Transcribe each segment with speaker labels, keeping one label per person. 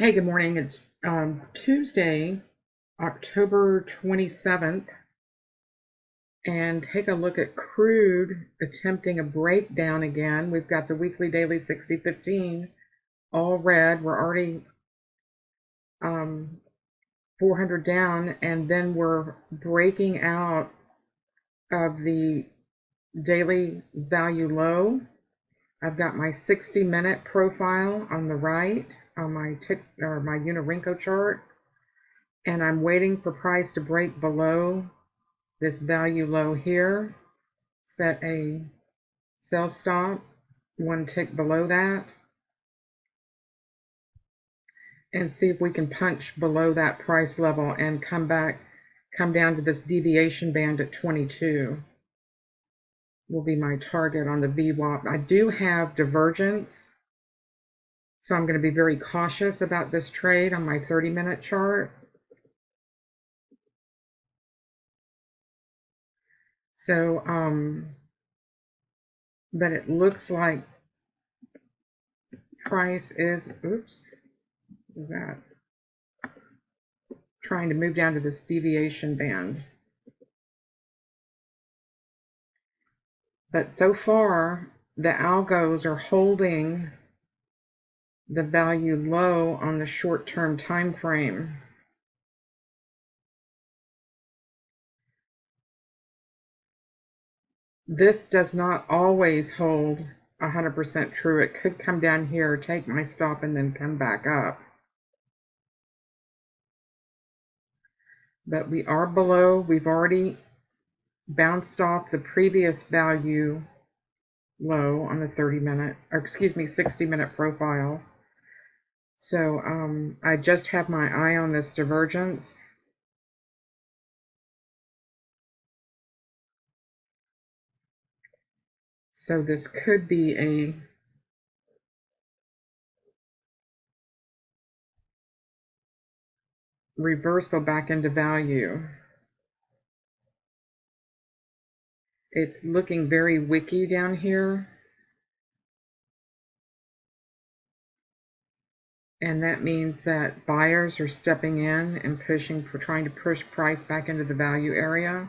Speaker 1: Hey, good morning. It's Tuesday, October 27th, and take a look at crude attempting a breakdown again. We've got the weekly, daily 60-15 all red. We're already 400 down, and then we're breaking out of the daily value low. I've got my 60-minute profile on the right on my tick or my Unirenko chart, and I'm waiting for price to break below this value low here, set a sell stop one tick below that, and see if we can punch below that price level and come down to this deviation band at 22 will be my target on the VWAP. I do have divergence, so I'm going to be very cautious about this trade on my 30-minute chart. So, but it looks like price is, oops, what is that? Trying to move down to this deviation band. But so far, the algos are holding the value low on the short-term time frame. This does not always hold 100% true. It could come down here, take my stop, and then come back up. But we are below. We've already bounced off the previous value low on the 30-minute, or excuse me, 60-minute profile. So I just have my eye on this divergence. So this could be a reversal back into value. It's looking very wicky down here. And that means that buyers are stepping in and trying to push price back into the value area.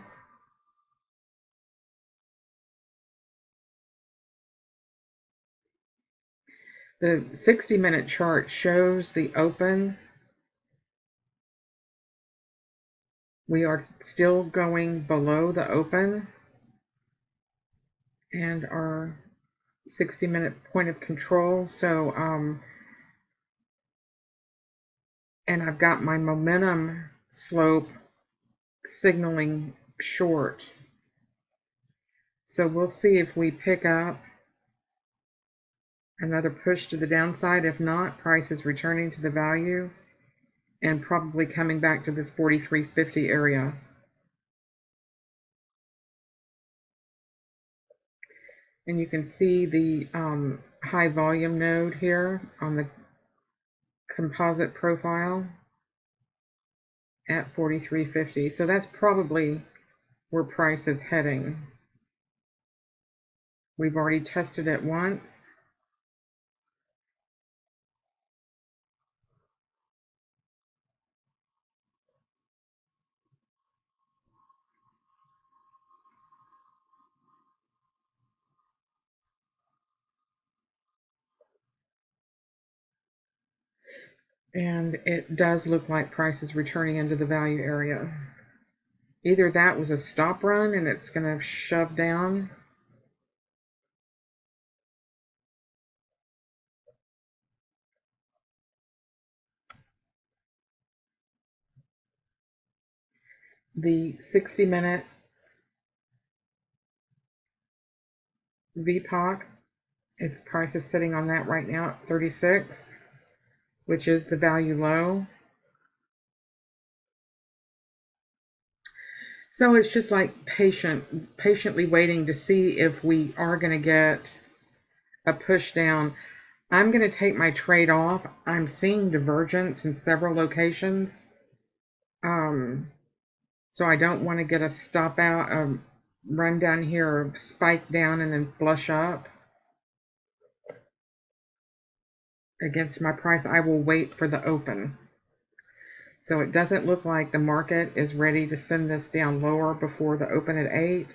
Speaker 1: The 60-minute chart shows the open. We are still going below the open, and our 60-minute point of control. So, and I've got my momentum slope signaling short. So we'll see if we pick up another push to the downside. If not, price is returning to the value and probably coming back to this 43.50 area. And you can see the high volume node here on the composite profile at 43.50. So that's probably where price is heading. We've already tested it once. And it does look like price is returning into the value area. Either that was a stop run and it's going to shove down, the 60-minute VPOC, its price is sitting on that right now at 36, which is the value low. So it's just like patiently waiting to see if we are going to get a push down. I'm going to take my trade off. I'm seeing divergence in several locations. So I don't want to get a stop out, run down here, or spike down and then flush up. against my price, I will wait for the open. So it doesn't look like the market is ready to send this down lower before the open at 8.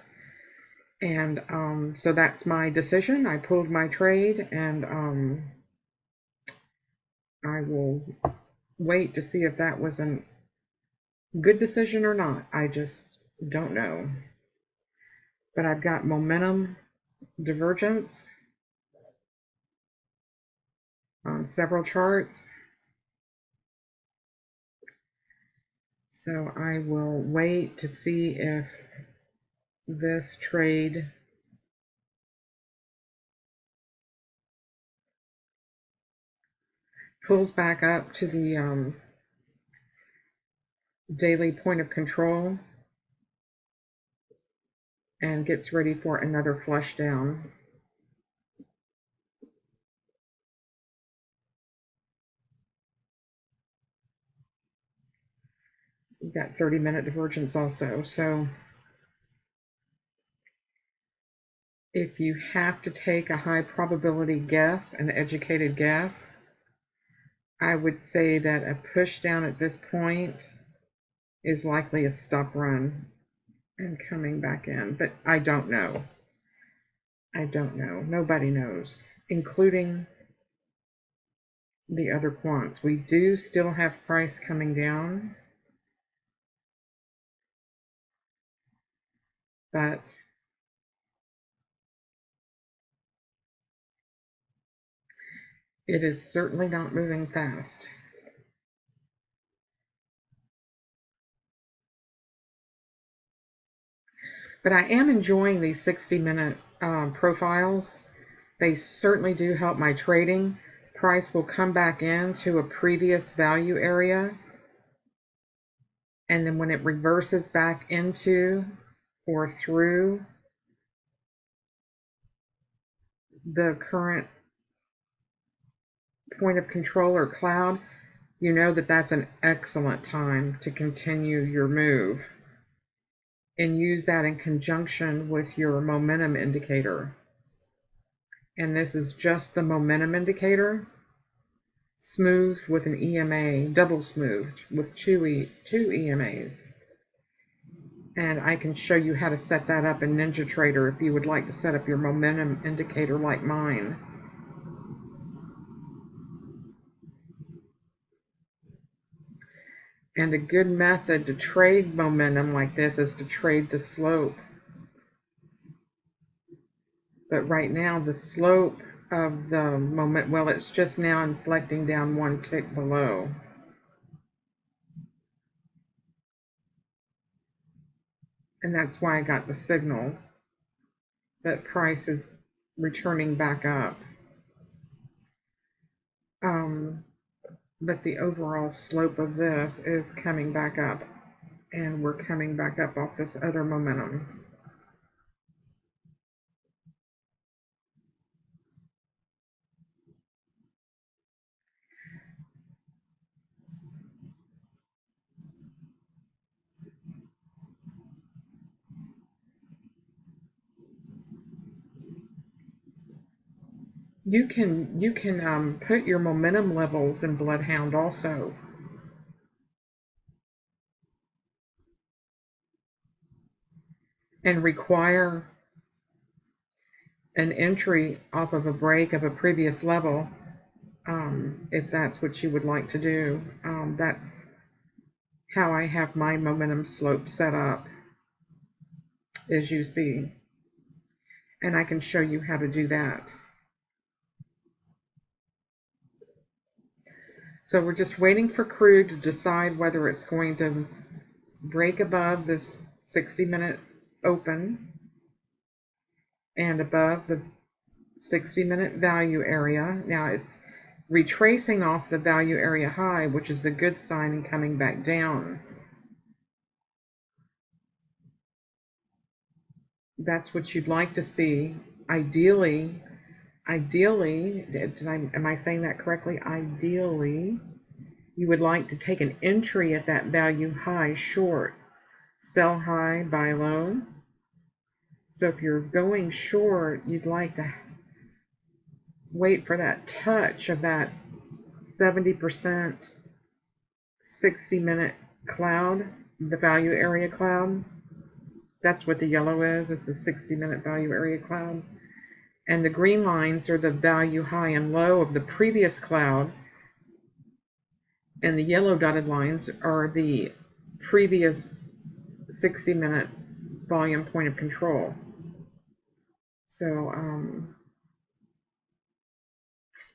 Speaker 1: And so that's my decision. I pulled my trade, and I will wait to see if that was a good decision or not. I just don't know. But I've got momentum divergence on several charts. So I will wait to see if this trade pulls back up to the daily point of control and gets ready for another flush down. We've got 30-minute divergence also. So if you have to take a high probability guess, an educated guess, I would say that a push down at this point is likely a stop run and coming back in. But I don't know. I don't know. Nobody knows, including the other quants. We do still have price coming down, but it is certainly not moving fast. But I am enjoying these 60-minute profiles. They certainly do help my trading. Price will come back into a previous value area, and then when it reverses back into or through the current point of control or cloud, you know that that's an excellent time to continue your move, and use that in conjunction with your momentum indicator. And this is just the momentum indicator, smoothed with an EMA, double smoothed with two EMAs. And I can show you how to set that up in NinjaTrader if you would like to set up your momentum indicator like mine. And a good method to trade momentum like this is to trade the slope. But right now the slope of the moment, well, it's just now inflecting down one tick below. And that's why I got the signal that price is returning back up. But the overall slope of this is coming back up, and we're coming back up off this other momentum. You can put your momentum levels in Bloodhound also. And require an entry off of a break of a previous level, if that's what you would like to do. That's how I have my momentum slope set up, as you see. And I can show you how to do that. So we're just waiting for crude to decide whether it's going to break above this 60-minute open and above the 60-minute value area. Now it's retracing off the value area high, which is a good sign, and coming back down. That's what you'd like to see. Ideally, am I saying that correctly? Ideally, you would like to take an entry at that value high short. Sell high, buy low. So if you're going short, you'd like to wait for that touch of that 70% 60-minute cloud, the value area cloud. That's what the yellow is the 60-minute value area cloud. And the green lines are the value high and low of the previous cloud. And the yellow dotted lines are the previous 60-minute volume point of control. So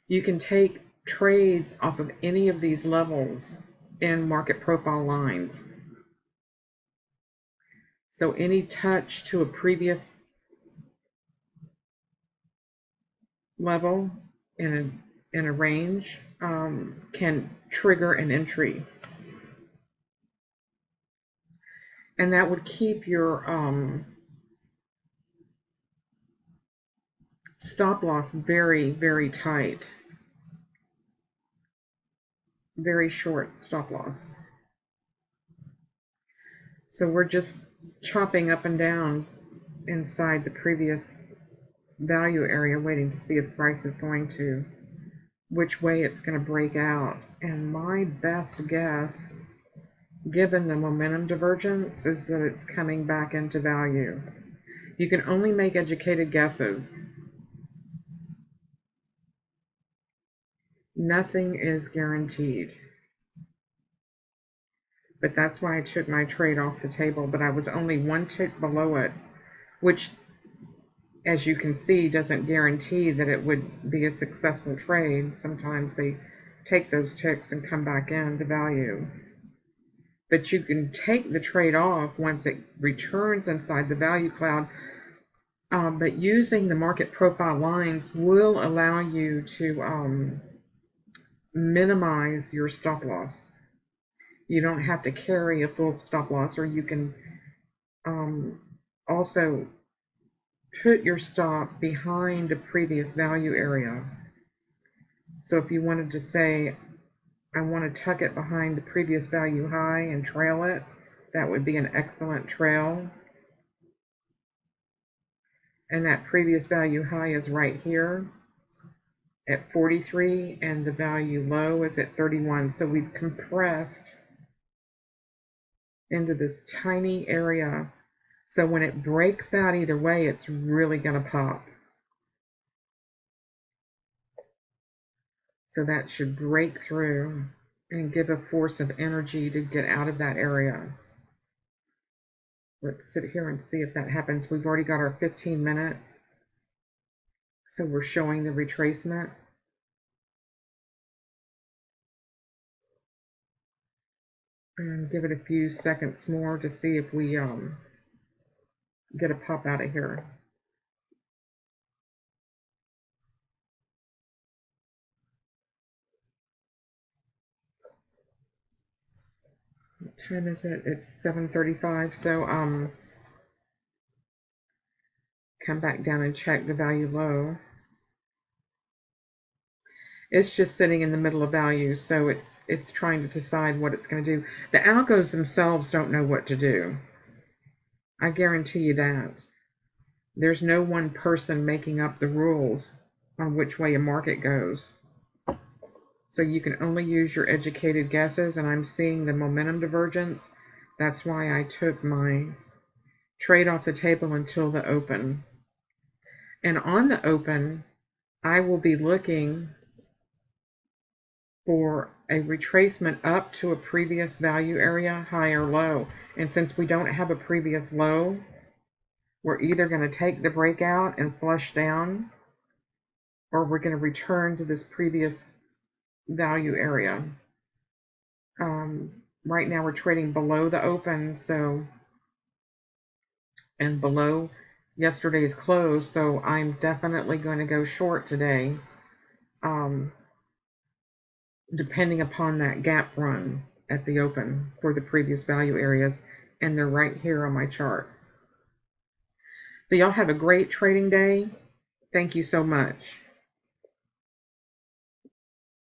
Speaker 1: you can take trades off of any of these levels in market profile lines. So any touch to a previous level in a range can trigger an entry. And that would keep your stop loss very, very tight. Very short stop loss. So we're just chopping up and down inside the previous value area, waiting to see if the price is going to, which way it's going to break out. And my best guess, given the momentum divergence, is that it's coming back into value. You can only make educated guesses. Nothing is guaranteed. But that's why I took my trade off the table, but I was only one tick below it, which, as you can see, doesn't guarantee that it would be a successful trade. Sometimes they take those ticks and come back into value. But you can take the trade off once it returns inside the value cloud. But using the market profile lines will allow you to minimize your stop loss. You don't have to carry a full stop loss, or you can also put your stop behind a previous value area. So if you wanted to say, I want to tuck it behind the previous value high and trail it, that would be an excellent trail. And that previous value high is right here at 43, and the value low is at 31. So we've compressed into this tiny area. So when it breaks out either way, it's really going to pop. So that should break through and give a force of energy to get out of that area. Let's sit here and see if that happens. We've already got our 15-minute. So we're showing the retracement. And give it a few seconds more to see if we get a pop out of here. What time is it? It's 7:35. So come back down and check the value low. It's just sitting in the middle of value, so it's trying to decide what it's going to do. The algos themselves don't know what to do. I guarantee you that. There's no one person making up the rules on which way a market goes. So you can only use your educated guesses, and I'm seeing the momentum divergence. That's why I took my trade off the table until the open. And on the open, I will be looking for a retracement up to a previous value area, high or low. And since we don't have a previous low, we're either going to take the breakout and flush down, or we're going to return to this previous value area. Right now we're trading below the open, so, and below yesterday's close, so I'm definitely going to go short today, depending upon that gap run at the open for the previous value areas, and they're right here on my chart. So y'all have a great trading day. Thank you so much.